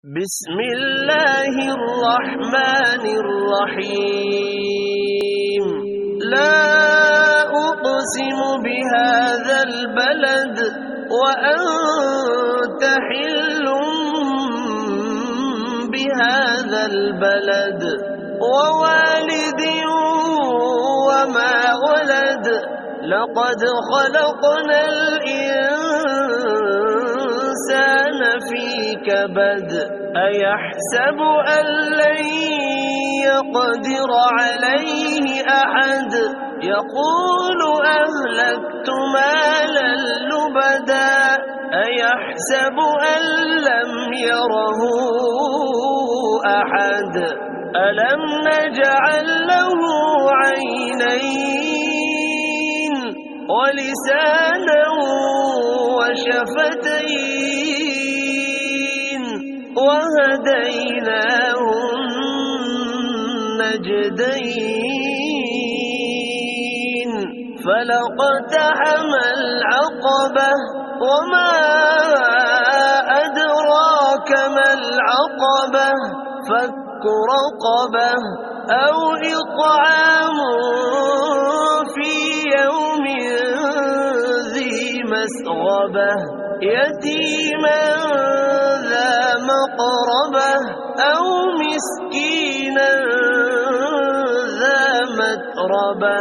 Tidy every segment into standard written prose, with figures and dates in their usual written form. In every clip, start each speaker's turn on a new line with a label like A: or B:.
A: بسم الله الرحمن الرحيم. لا أقسم بهذا البلد وأنت حل بهذا البلد ووالد وما ولد لقد خلقنا الإنسان في كبد أيحسب أن لن يقدر عليه أحد يقول أهلكت مالا لبدا أيحسب أن لم يره أحد ألم نجعل له عينين ولسانا وشفتين وهديناه النجدين فلاقتحم العقبة وما أدراك ما العقبة فك رقبة أو إطعام في يوم ذي مسغبة يتيما ذا مقربة أو مسكينا ذا متربة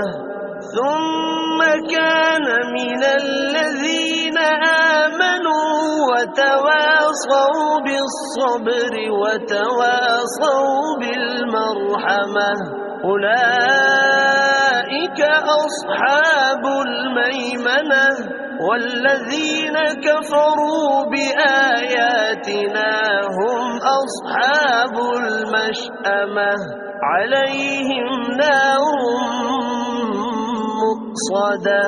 A: ثم كان من الذين آمنوا وتواصوا بالصبر وتواصوا بالمرحمة أولئك أصحاب الميمنة والذين كفروا بآياتنا هم أصحاب المشأمة عليهم نار مؤصدة.